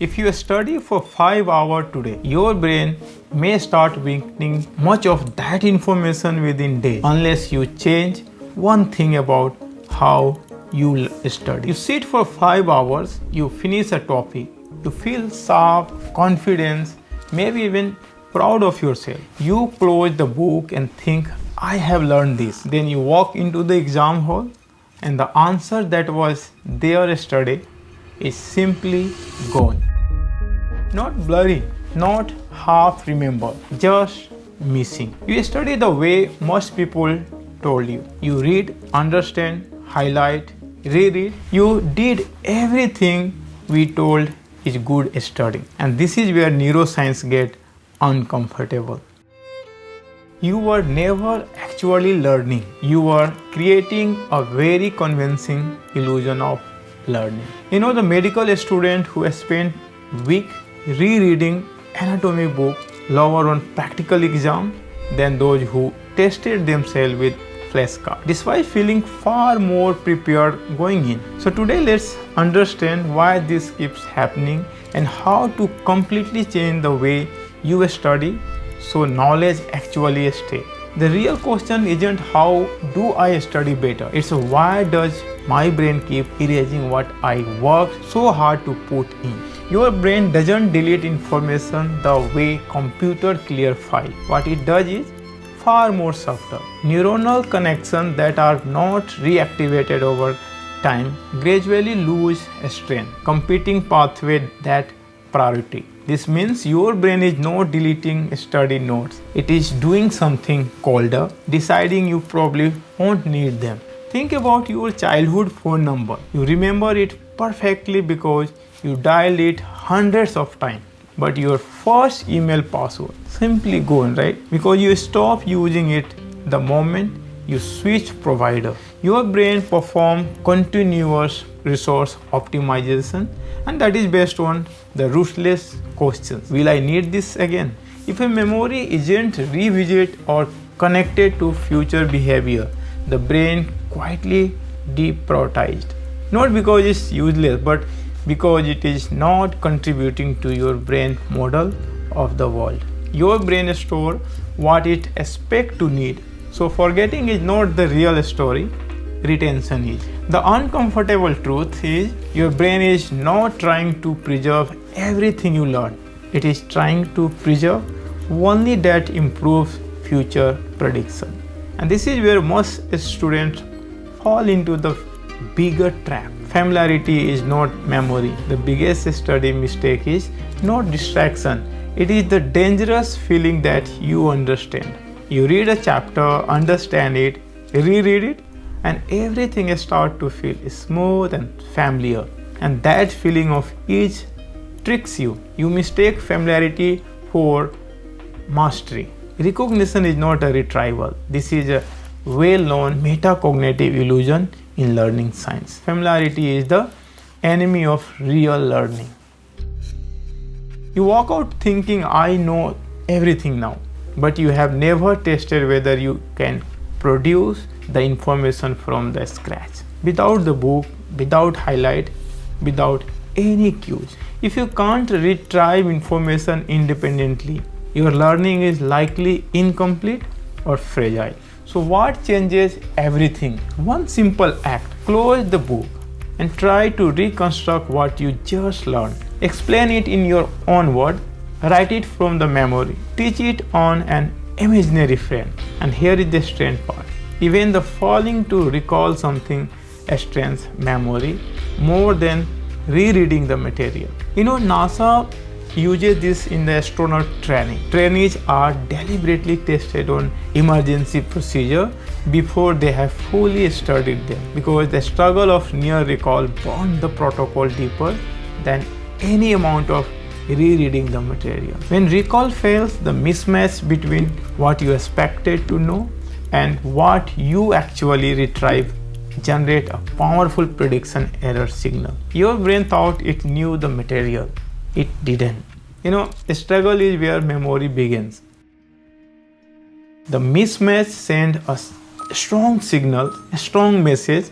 If you study for 5 hours today, your brain may start weakening much of that information within days unless you change one thing about how you study. You sit for 5 hours, you finish a topic, you feel sharp, confident, maybe even proud of yourself. You close the book and think, I have learned this. Then you walk into the exam hall and the answer that was there yesterday is simply gone. Not blurry, not half remembered, just missing. You study the way most people told you. You read, understand, highlight, reread. You did everything we told is good studying. And this is where neuroscience gets uncomfortable. You were never actually learning. You were creating a very convincing illusion of learning. You know, the medical student who has spent weeks rereading anatomy book lower on practical exam than those who tested themselves with flashcards, despite feeling far more prepared going in. So today let's understand why this keeps happening and how to completely change the way you study so knowledge actually stays. The real question isn't how do I study better, it's why does my brain keep erasing what I worked so hard to put in. Your brain doesn't delete information the way computer clear file. What it does is far more subtle. Neuronal connections that are not reactivated over time gradually lose strength, competing pathway that priority. This means your brain is not deleting study notes. It is doing something colder, deciding you probably won't need them. Think about your childhood phone number. You remember it perfectly because you dialed it hundreds of times. But your first email password simply gone, right? Because you stop using it the moment you switch provider. Your brain performs continuous resource optimization, and that is based on the ruthless questions. Will I need this again? If a memory isn't revisited or connected to future behavior, the brain quietly deprioritized. Not because it's useless, but because it is not contributing to your brain model of the world. Your brain stores what it expects to need. So forgetting is not the real story, retention is. The uncomfortable truth is your brain is not trying to preserve everything you learn. It is trying to preserve only that improves future prediction. And this is where most students fall into the bigger trap. Familiarity is not memory. The biggest study mistake is not distraction. It is the dangerous feeling that you understand. You read a chapter, understand it, reread it, and everything starts to feel smooth and familiar. And that feeling of ease tricks you. You mistake familiarity for mastery. Recognition is not a retrieval. This is a well-known metacognitive illusion in learning science. Familiarity is the enemy of real learning. You walk out thinking, I know everything now, but you have never tested whether you can produce the information from the scratch, without the book, without highlight, without any cues. If you can't retrieve information independently, your learning is likely incomplete or fragile. So what changes everything? One simple act. Close the book and try to reconstruct what you just learned. Explain it in your own words. Write it from the memory. Teach it on an imaginary friend. And here is the strange part. Even the failing to recall something strains memory more than rereading the material. You know, NASA uses this in the astronaut training. Trainees are deliberately tested on emergency procedure before they have fully studied them, because the struggle of near recall burns the protocol deeper than any amount of rereading the material. When recall fails, the mismatch between what you expected to know and what you actually retrieve generate a powerful prediction error signal. Your brain thought it knew the material. It didn't. You know, the struggle is where memory begins. The mismatch sends a strong signal, a strong message.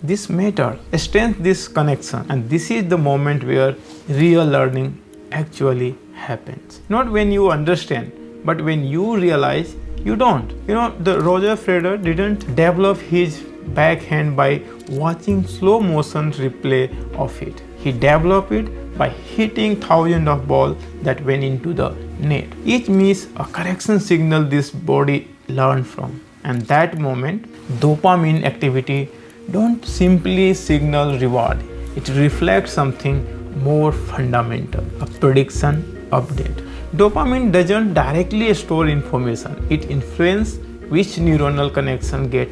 this matter, strengthen this connection, and this is the moment where real learning actually happens. Not when you understand, but when you realize you don't. The Roger Federer didn't develop his backhand by watching slow motion replay of it. He developed it by hitting thousands of balls that went into the net. Each miss a correction signal this body learned from. And that moment, dopamine activity don't simply signal reward. It reflects something more fundamental, a prediction update. Dopamine doesn't directly store information. It influences which neuronal connection get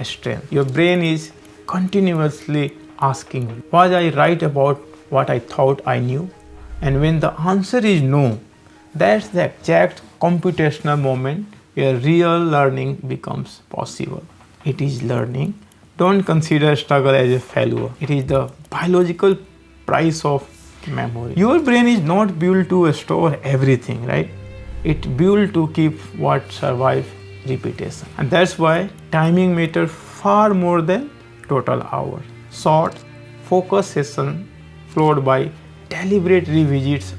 strength. Your brain is continuously asking, was I right about what I thought I knew? And when the answer is no, that's the exact computational moment where real learning becomes possible. It is learning. Don't consider struggle as a failure. It is the biological price of memory. Your brain is not built to store everything, right? It's built to keep what survives repetition. And that's why timing matters far more than total hours. Short, focused sessions followed by deliberate revisits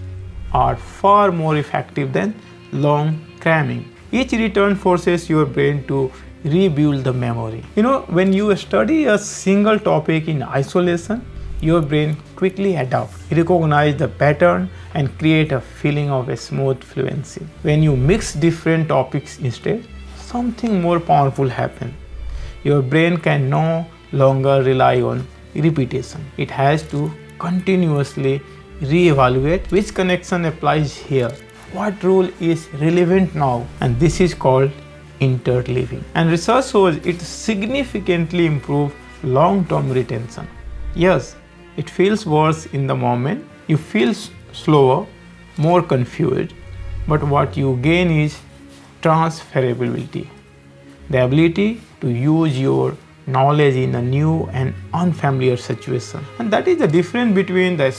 are far more effective than long cramming. Each return forces your brain to rebuild the memory. When you study a single topic in isolation, your brain quickly adapts, recognize the pattern, and create a feeling of a smooth fluency. When you mix different topics instead, something more powerful happens. Your brain can no longer rely on repetition. It has to continuously re-evaluate which connection applies here, what rule is relevant now, and this is called interleaving. And research shows it significantly improves long-term retention. Yes, it feels worse in the moment. You feel slower, more confused, but what you gain is transferability, the ability to use your knowledge in a new and unfamiliar situation. And that is the difference between the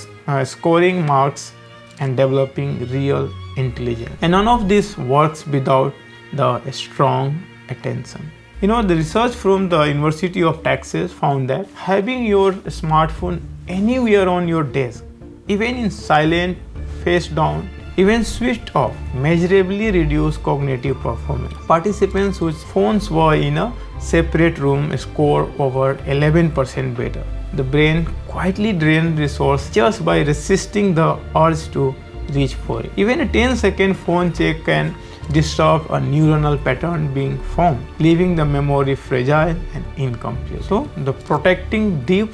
scoring marks and developing real intelligence. And none of this works without the strong attention. The research from the University of Texas found that having your smartphone anywhere on your desk, even in silent, face down, even switched off, measurably reduced cognitive performance. Participants whose phones were in a separate room scored over 11% better. The brain quietly drained resources just by resisting the urge to reach for it. Even a 10-second phone check can disrupt a neuronal pattern being formed, leaving the memory fragile and incomplete. So, the protecting deep,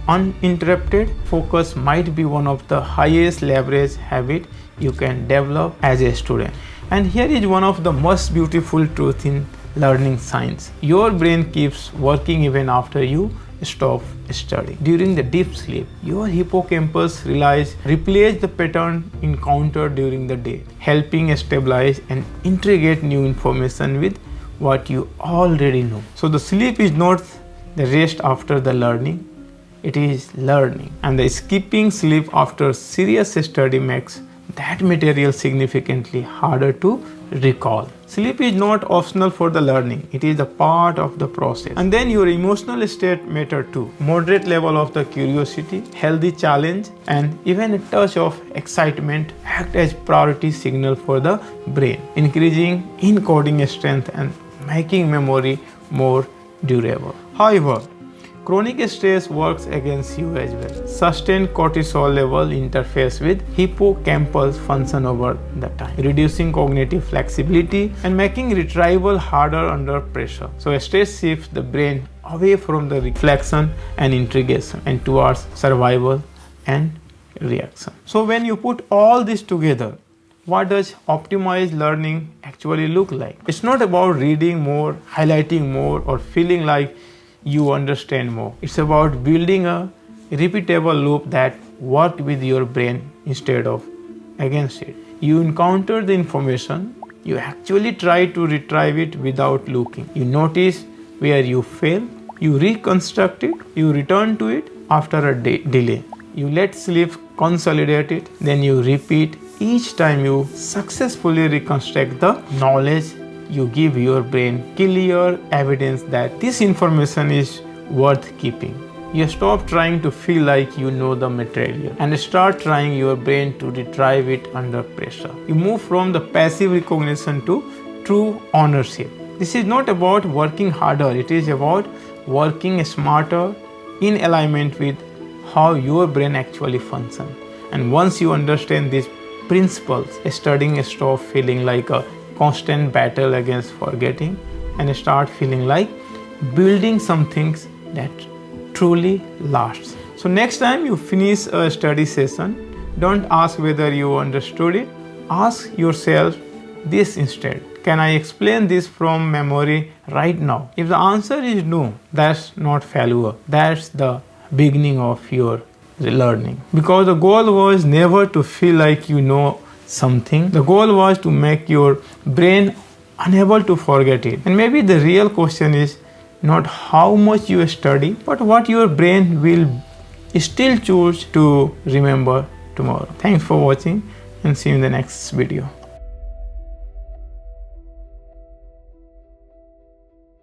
uninterrupted focus might be one of the highest leverage habits you can develop as a student. And here is one of the most beautiful truths in learning science. Your brain keeps working even after you stop studying. During the deep sleep, your hippocampus replays the pattern encountered during the day, helping stabilize and integrate new information with what you already know. So the sleep is not the rest after the learning, it is learning. And the skipping sleep after serious study makes that material significantly harder to recall. Sleep is not optional for the learning, it is a part of the process. And then your emotional state matter too. Moderate level of the curiosity, healthy challenge, and even a touch of excitement act as priority signal for the brain, increasing encoding strength and making memory more durable. However, chronic stress works against you as well. Sustained cortisol level interferes with hippocampal function over the time, reducing cognitive flexibility and making retrieval harder under pressure. So stress shifts the brain away from the reflection and integration and towards survival and reaction. So when you put all this together, what does optimized learning actually look like? It's not about reading more, highlighting more, or feeling like you understand more. It's about building a repeatable loop that works with your brain instead of against it. You encounter the information, you actually try to retrieve it without looking. You notice where you fail, you reconstruct it, you return to it after a delay. You let sleep consolidate it, then you repeat. Each time you successfully reconstruct the knowledge, you give your brain clear evidence that this information is worth keeping. You stop trying to feel like you know the material and start trying your brain to retrieve it under pressure. You move from the passive recognition to true ownership. This is not about working harder, it is about working smarter in alignment with how your brain actually functions. And once you understand these principles, studying stops feeling like a constant battle against forgetting and start feeling like building some things that truly lasts. So next time you finish a study session, don't ask whether you understood it. Ask yourself this instead: can I explain this from memory right now? If the answer is no, that's not failure. That's the beginning of your learning. Because the goal was never to feel like you know something. The goal was to make your brain unable to forget it. And maybe the real question is not how much you study, but what your brain will still choose to remember tomorrow. Thanks for watching and see you in the next video.